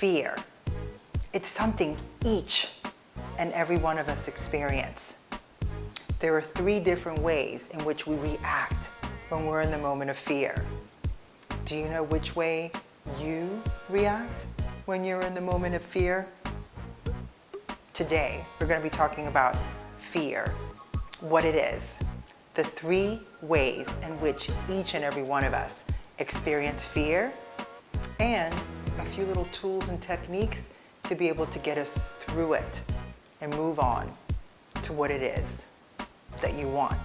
Fear. It's something each and every one of us experience. There are 3 different ways in which we react when we're in the moment of fear. Do you know which way you react when you're in the moment of fear? Today, we're going to be talking about fear, what it is, the 3 ways in which each and every one of us experience fear, and a few little tools and techniques to be able to get us through it and move on to what it is that you want.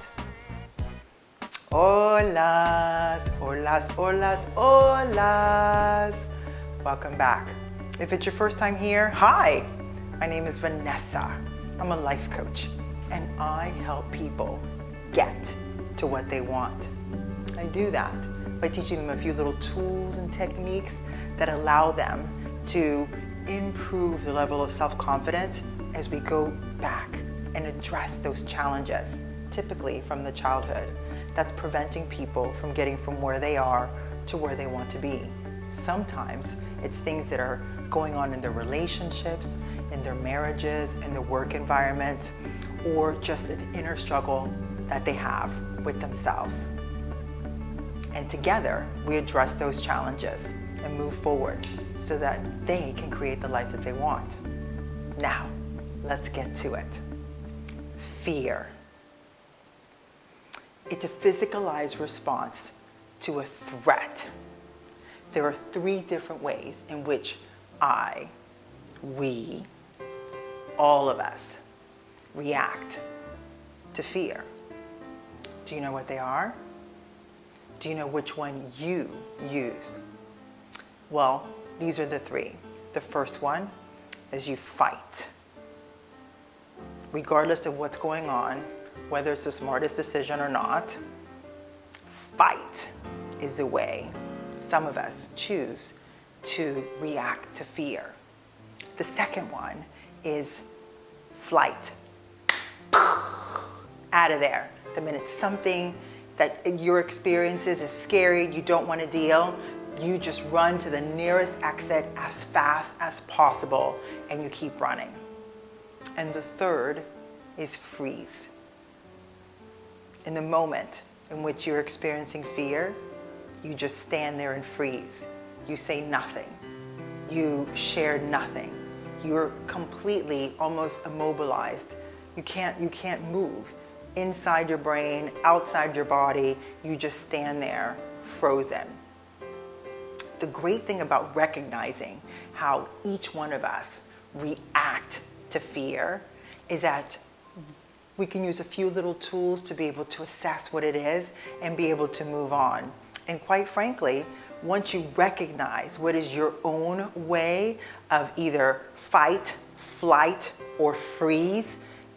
Holas, holas, holas, holas. Welcome back. If it's your first time here, hi, my name is Vanessa. I'm a life coach and I help people get to what they want. I do that by teaching them a few little tools and techniques that allow them to improve the level of self-confidence as we go back and address those challenges, typically from the childhood, that's preventing people from getting from where they are to where they want to be. Sometimes it's things that are going on in their relationships, in their marriages, in their work environments, or just an inner struggle that they have with themselves. And together, we address those challenges and move forward so that they can create the life that they want. Now, let's get to it. Fear. It's a physicalized response to a threat. There are 3 different ways in which we, all of us, react to fear. Do you know what they are? Do you know which one you use? Well, these are the 3. The first one is you fight. Regardless of what's going on, whether it's the smartest decision or not, fight is the way some of us choose to react to fear. The second one is flight. Out of there. The minute something that your experiences is scary, you don't want to deal, you just run to the nearest exit as fast as possible and you keep running. And the third is freeze. In the moment in which you're experiencing fear, you just stand there and freeze. You say nothing. You share nothing. You're completely almost immobilized. You can't move. Inside your brain, outside your body, you just stand there frozen. The great thing about recognizing how each one of us react to fear is that we can use a few little tools to be able to assess what it is and be able to move on. And quite frankly, once you recognize what is your own way of either fight, flight, or freeze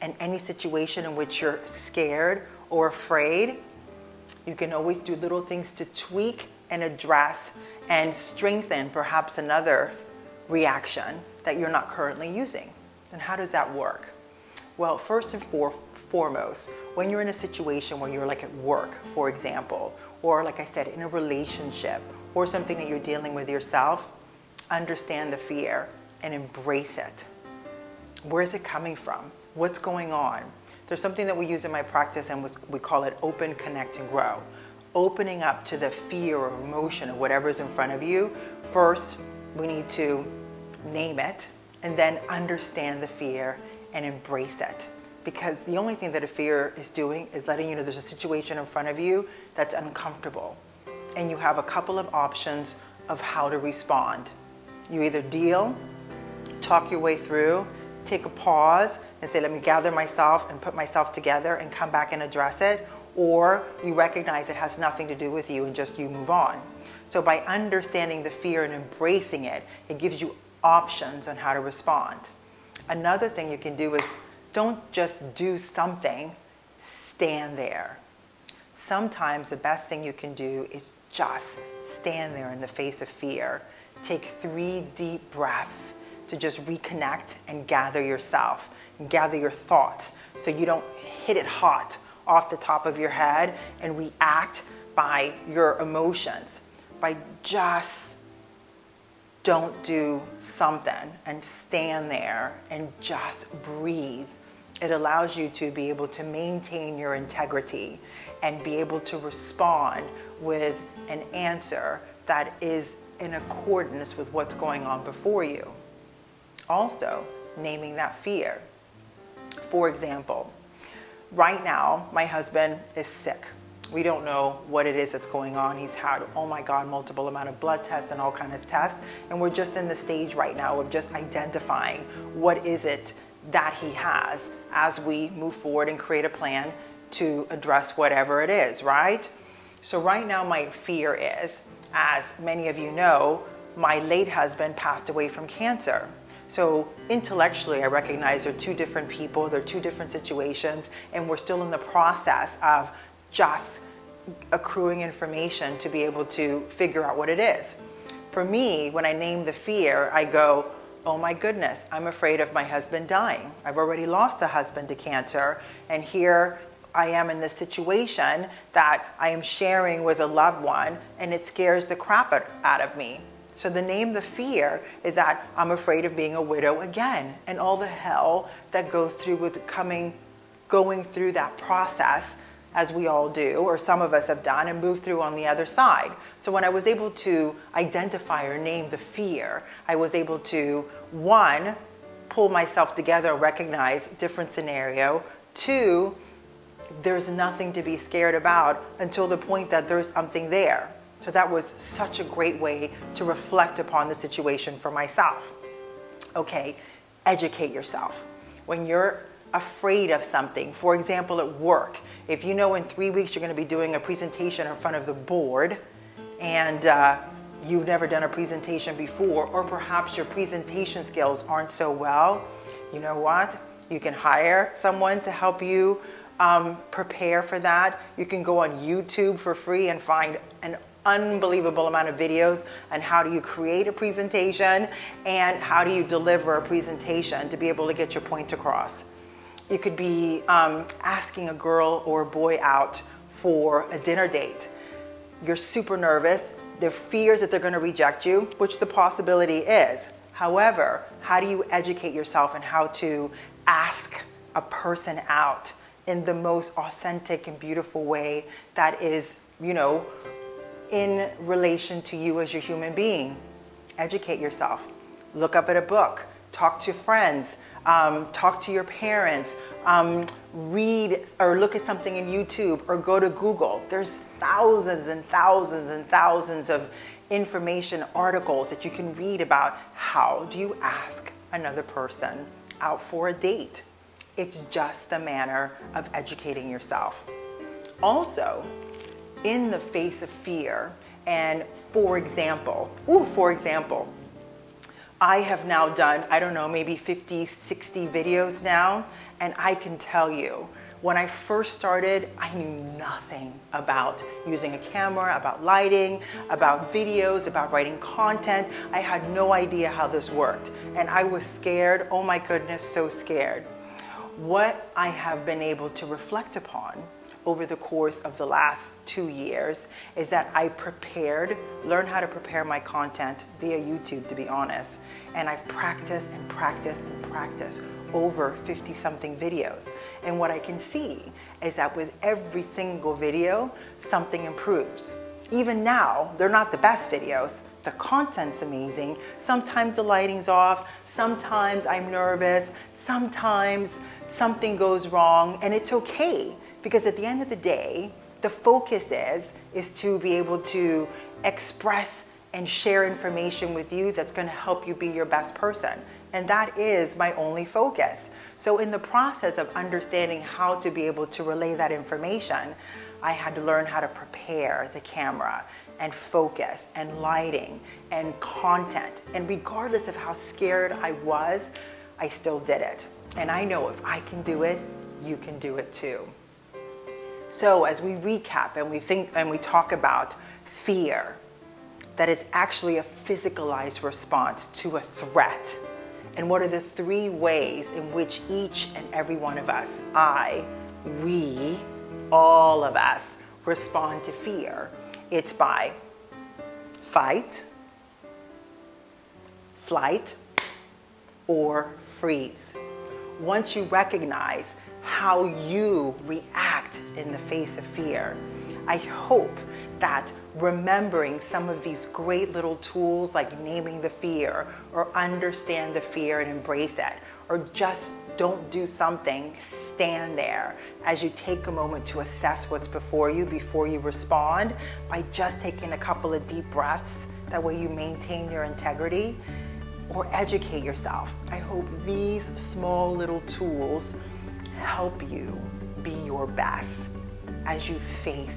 in any situation in which you're scared or afraid, you can always do little things to tweak and address and strengthen perhaps another reaction that you're not currently using. And how does that work? Well, first and foremost, when you're in a situation where you're like at work, for example, or like I said, in a relationship, or something that you're dealing with yourself, understand the fear and embrace it. Where is it coming from? What's going on? There's something that we use in my practice and we call it open, connect, and grow. Opening up to the fear or emotion of whatever's in front of you. First, we need to name it and then understand the fear and embrace it. Because the only thing that a fear is doing is letting you know there's a situation in front of you that's uncomfortable. And you have a couple of options of how to respond. You either deal, talk your way through, take a pause and say, let me gather myself and put myself together and come back and address it. Or you recognize it has nothing to do with you and just you move on. So by understanding the fear and embracing it, it gives you options on how to respond. Another thing you can do is don't just do something, stand there. Sometimes the best thing you can do is just stand there in the face of fear. Take 3 deep breaths to just reconnect and gather yourself and gather your thoughts so you don't hit it hot off the top of your head and react by your emotions. By just don't do something and stand there and just breathe. It allows you to be able to maintain your integrity and be able to respond with an answer that is in accordance with what's going on before you. Also, naming that fear. For example, right now, my husband is sick. We don't know what it is that's going on. He's had, oh my God, multiple amount of blood tests and all kinds of tests. And we're just in the stage right now of just identifying what is it that he has as we move forward and create a plan to address whatever it is, right? So right now my fear is, as many of you know, my late husband passed away from cancer. So intellectually, I recognize they're two different people, they're two different situations, and we're still in the process of just accruing information to be able to figure out what it is. For me, when I name the fear, I go, oh my goodness, I'm afraid of my husband dying. I've already lost a husband to cancer, and here I am in this situation that I am sharing with a loved one, and it scares the crap out of me. So the name, the fear, is that I'm afraid of being a widow again, and all the hell that goes through with going through that process, as we all do, or some of us have done, and move through on the other side. So when I was able to identify or name the fear, I was able to, one, pull myself together, recognize different scenario. Two, there's nothing to be scared about until the point that there's something there. So that was such a great way to reflect upon the situation for myself. Okay, educate yourself. When you're afraid of something, for example, at work, if you know in 3 weeks you're going to be doing a presentation in front of the board and you've never done a presentation before, or perhaps your presentation skills aren't so well, you know what? You can hire someone to help you prepare for that. You can go on YouTube for free and find an unbelievable amount of videos on how do you create a presentation and how do you deliver a presentation to be able to get your point across. You could be asking a girl or a boy out for a dinner date. You're super nervous. There fears that they're going to reject you, which the possibility is. However, how do you educate yourself in how to ask a person out in the most authentic and beautiful way that is, you know, in relation to you as your human being? Educate yourself. Look up at a book. Talk to friends. Talk to your parents. Read or look at something in YouTube or go to Google. There's thousands and thousands and thousands of information articles that you can read about how do you ask another person out for a date. It's just a manner of educating yourself. Also, in the face of fear, and for example, I have now done, I don't know, maybe 50, 60 videos now, and I can tell you, when I first started, I knew nothing about using a camera, about lighting, about videos, about writing content. I had no idea how this worked, and I was scared, oh my goodness, so scared. What I have been able to reflect upon over the course of the last 2 years is that I learned how to prepare my content via YouTube, to be honest. And I've practiced and practiced and practiced over 50 something videos. And what I can see is that with every single video, something improves. Even now, they're not the best videos. The content's amazing. Sometimes the lighting's off. Sometimes I'm nervous. Sometimes something goes wrong, and it's okay. Because at the end of the day, the focus is to be able to express and share information with you that's going to help you be your best person. And that is my only focus. So in the process of understanding how to be able to relay that information, I had to learn how to prepare the camera and focus and lighting and content. And regardless of how scared I was, I still did it. And I know if I can do it, you can do it too. So as we recap and we think and we talk about fear, that it's actually a physicalized response to a threat. And what are the 3 ways in which each and every one of us, we, all of us, respond to fear? It's by fight, flight, or freeze. Once you recognize how you react in the face of fear, I hope that remembering some of these great little tools like naming the fear or understand the fear and embrace it, or just don't do something, stand there as you take a moment to assess what's before you respond by just taking a couple of deep breaths. That way you maintain your integrity, or educate yourself. I hope these small little tools help you be your best as you face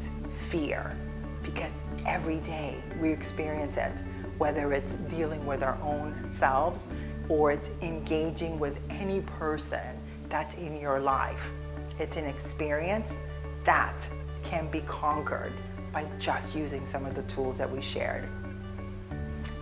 fear, because every day we experience it, whether it's dealing with our own selves or it's engaging with any person that's in your life. It's an experience that can be conquered by just using some of the tools that we shared.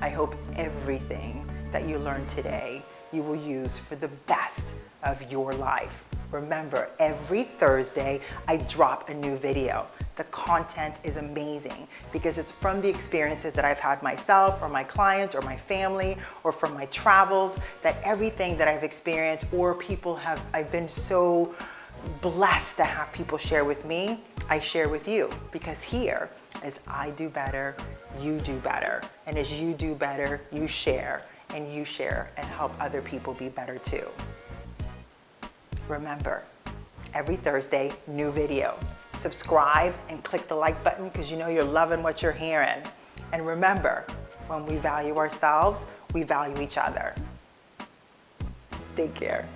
I hope everything that you learned today you will use for the best of your life. Remember, every Thursday I drop a new video. The content is amazing because it's from the experiences that I've had myself or my clients or my family or from my travels, that everything that I've experienced or I've been so blessed to have people share with me, I share with you, because here, as I do better, you do better. And as you do better, you share and help other people be better too. Remember, every Thursday, new video. Subscribe and click the like button because you know you're loving what you're hearing. And remember, when we value ourselves, we value each other. Take care.